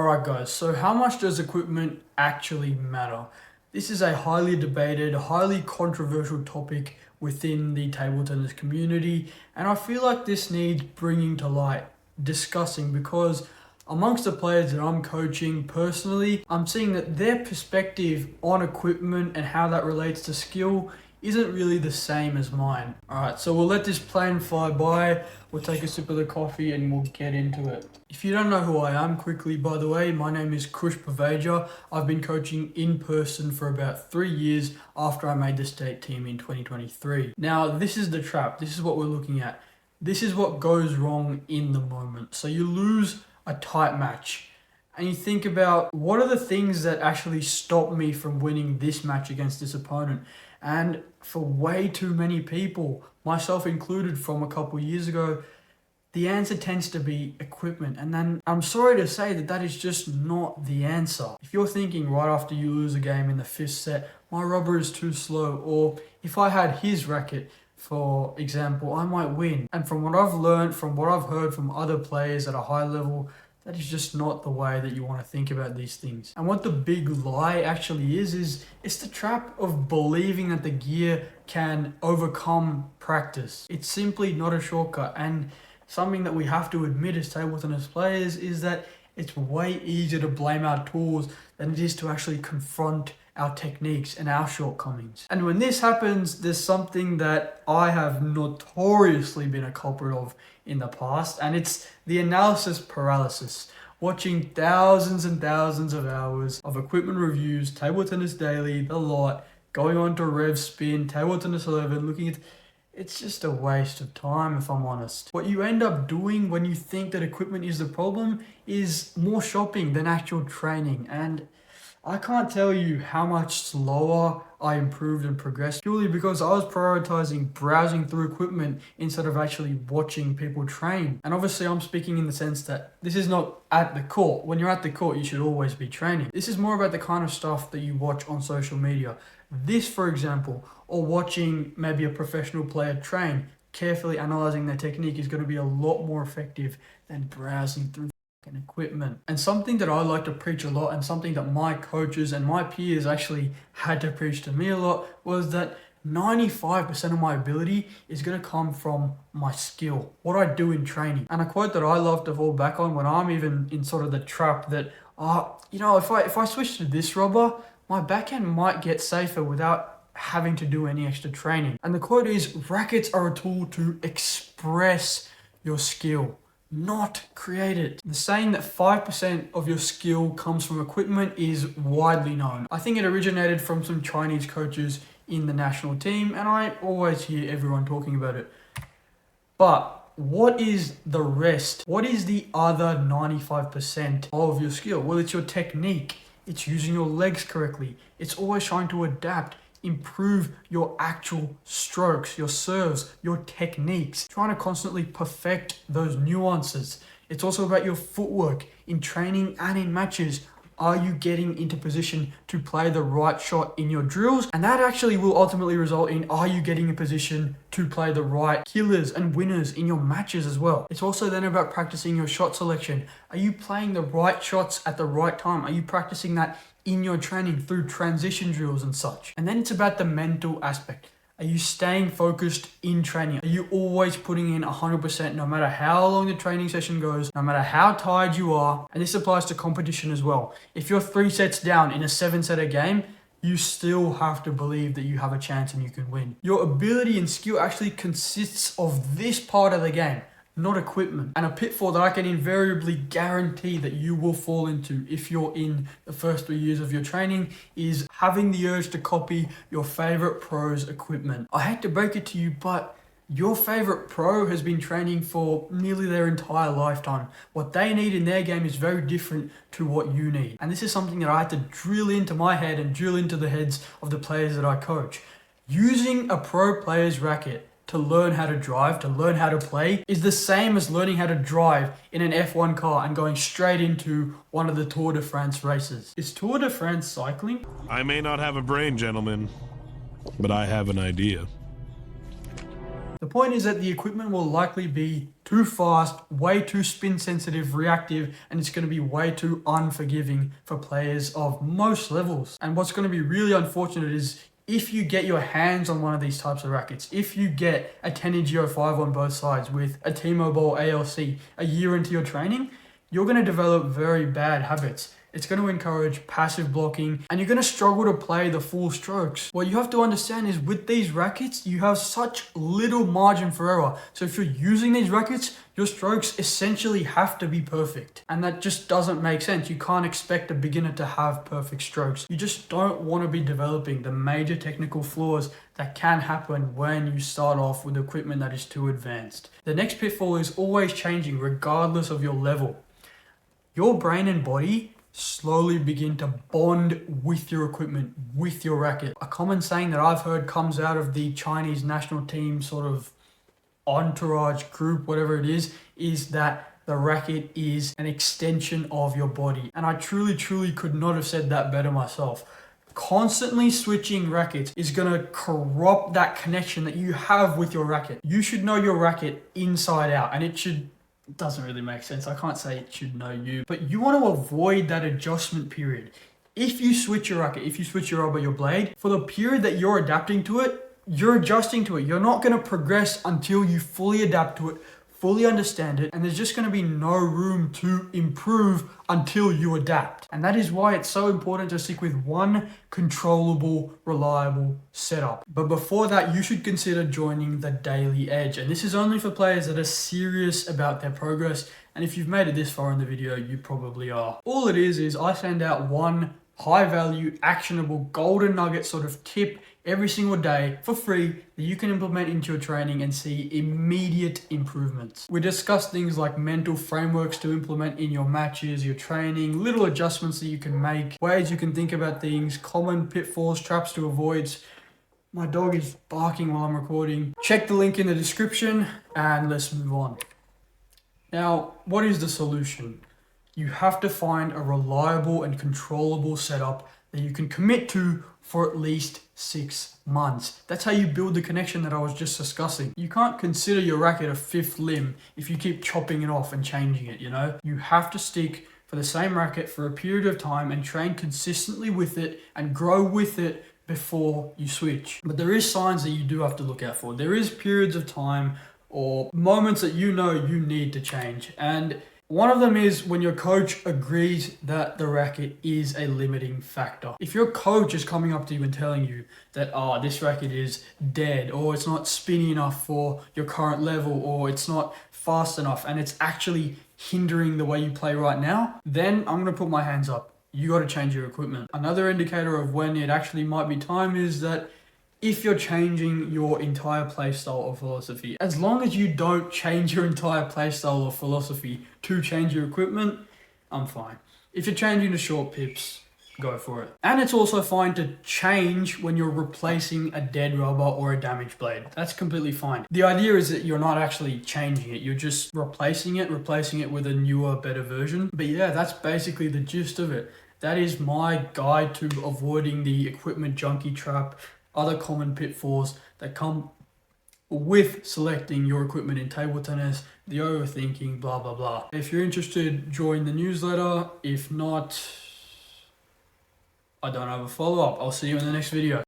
Alright guys, so how much does equipment actually matter? This is a highly debated, highly controversial topic within the table tennis community, and I feel like this needs bringing to light, discussing, because amongst the players that I'm coaching personally, I'm seeing that their perspective on equipment and how that relates to skill isn't really the same as mine. Alright, so we'll let this plane fly by, we'll take a sip of the coffee and we'll get into it. If you don't know who I am quickly, by the way, my name is Krush Paveja. I've been coaching in person for about 3 years after I made the state team in 2023. Now, this is the trap. This is what we're looking at. This is what goes wrong in the moment. So you lose a tight match and you think about, what are the things that actually stop me from winning this match against this opponent? And for way too many people, myself included from a couple years ago, the answer tends to be equipment. And then I'm sorry to say that is just not the answer. If you're thinking right after you lose a game in the 5th set, my rubber is too slow, or if I had his racket, for example, I might win. And from what I've learned, from what I've heard from other players at a high level, that is just not the way that you want to think about these things. And what the big lie actually is it's the trap of believing that the gear can overcome practice. It's simply not a shortcut. And something that we have to admit as table tennis players is that it's way easier to blame our tools than it is to actually confront our techniques and our shortcomings. And when this happens, there's something that I have notoriously been a culprit of in the past, and it's the analysis paralysis. Watching thousands and thousands of hours of equipment reviews, Table Tennis Daily, the lot, going on to Rev Spin, Table Tennis 11, looking at... It's just a waste of time, if I'm honest. What you end up doing when you think that equipment is the problem is more shopping than actual training. And I can't tell you how much slower I improved and progressed purely because I was prioritizing browsing through equipment instead of actually watching people train. And obviously I'm speaking in the sense that this is not at the court. When you're at the court, you should always be training. This is more about the kind of stuff that you watch on social media. This, for example, or watching maybe a professional player train, carefully analyzing their technique is going to be a lot more effective than browsing through equipment. And something that I like to preach a lot, and something that my coaches and my peers actually had to preach to me a lot, was that 95% of my ability is going to come from my skill, what I do in training. And a quote that I love to fall back on when I'm even in sort of the trap that, if I switch to this rubber, my backhand might get safer without having to do any extra training. And the quote is, rackets are a tool to express your skill, not create it. The saying that 5% of your skill comes from equipment is widely known. I think it originated from some Chinese coaches in the national team, and I always hear everyone talking about it. But what is the rest? What is the other 95% of your skill? Well, it's your technique. It's using your legs correctly. It's always trying to adapt, improve your actual strokes, your serves, your techniques, trying to constantly perfect those nuances. It's also about your footwork in training and in matches. Are you getting into position to play the right shot in your drills? And that actually will ultimately result in, are you getting in position to play the right killers and winners in your matches as well? It's also then about practicing your shot selection. Are you playing the right shots at the right time? Are you practicing that in your training through transition drills and such? And then it's about the mental aspect. Are you staying focused in training? Are you always putting in 100% no matter how long the training session goes, no matter how tired you are? And this applies to competition as well. If you're 3 sets down in a 7-setter game, you still have to believe that you have a chance and you can win. Your ability and skill actually consists of this part of the game, not equipment. And a pitfall that I can invariably guarantee that you will fall into if you're in the first 3 years of your training is having the urge to copy your favorite pro's equipment. I hate to break it to you, but your favorite pro has been training for nearly their entire lifetime. What they need in their game is very different to what you need. And this is something that I had to drill into my head and drill into the heads of the players that I coach. Using a pro player's racket to learn how to drive, to learn how to play, is the same as learning how to drive in an F1 car and going straight into one of the Tour de France races. Is Tour de France cycling? I may not have a brain, gentlemen, but I have an idea. The point is that the equipment will likely be too fast, way too spin sensitive, reactive, and it's going to be way too unforgiving for players of most levels. And what's going to be really unfortunate is if you get your hands on one of these types of rackets, if you get a 10EG05 on both sides with a T-Mobile ALC a year into your training, you're going to develop very bad habits. It's going to encourage passive blocking and you're going to struggle to play the full strokes. What you have to understand is with these rackets, you have such little margin for error. So if you're using these rackets, your strokes essentially have to be perfect. And that just doesn't make sense. You can't expect a beginner to have perfect strokes. You just don't want to be developing the major technical flaws that can happen when you start off with equipment that is too advanced. The next pitfall is always changing regardless of your level. Your brain and body slowly begin to bond with your equipment, with your racket. A common saying that I've heard comes out of the Chinese national team sort of entourage group, whatever it is that the racket is an extension of your body. And I truly could not have said that better myself. Constantly switching rackets is going to corrupt that connection that you have with your racket. You should know your racket inside out, and it doesn't really make sense. I can't say it should know you, but you want to avoid that adjustment period. If you switch your racket, if you switch your rubber, your blade, for the period that you're adapting to it, you're adjusting to it. You're not going to progress until you fully adapt to it, fully understand it, and there's just going to be no room to improve until you adapt. And that is why it's so important to stick with one controllable, reliable setup. But before that, you should consider joining the Daily Edge. And this is only for players that are serious about their progress. And if you've made it this far in the video, you probably are. All it is I send out one high value, actionable, golden nugget sort of tip every single day for free that you can implement into your training and see immediate improvements. We discuss things like mental frameworks to implement in your matches, your training, little adjustments that you can make, ways you can think about things, common pitfalls, traps to avoid. My dog is barking while I'm recording. Check the link in the description and let's move on. Now, what is the solution? You have to find a reliable and controllable setup that you can commit to for at least 6 months. That's how you build the connection that I was just discussing. You can't consider your racket a fifth limb if you keep chopping it off and changing it, you know? You have to stick for the same racket for a period of time and train consistently with it and grow with it before you switch. But there is signs that you do have to look out for. There is periods of time or moments that you know you need to change. And one of them is when your coach agrees that the racket is a limiting factor. If your coach is coming up to you and telling you that, this racket is dead, or it's not spinny enough for your current level, or it's not fast enough, and it's actually hindering the way you play right now, then I'm going to put my hands up. You got to change your equipment. Another indicator of when it actually might be time is that if you're changing your entire playstyle or philosophy. As long as you don't change your entire playstyle or philosophy to change your equipment, I'm fine. If you're changing to short pips, go for it. And it's also fine to change when you're replacing a dead rubber or a damaged blade. That's completely fine. The idea is that you're not actually changing it. You're just replacing it with a newer, better version. But yeah, that's basically the gist of it. That is my guide to avoiding the equipment junkie trap, other common pitfalls that come with selecting your equipment in table tennis, the overthinking, blah, blah, blah. If you're interested, join the newsletter. If not, I don't have a follow-up. I'll see you in the next video.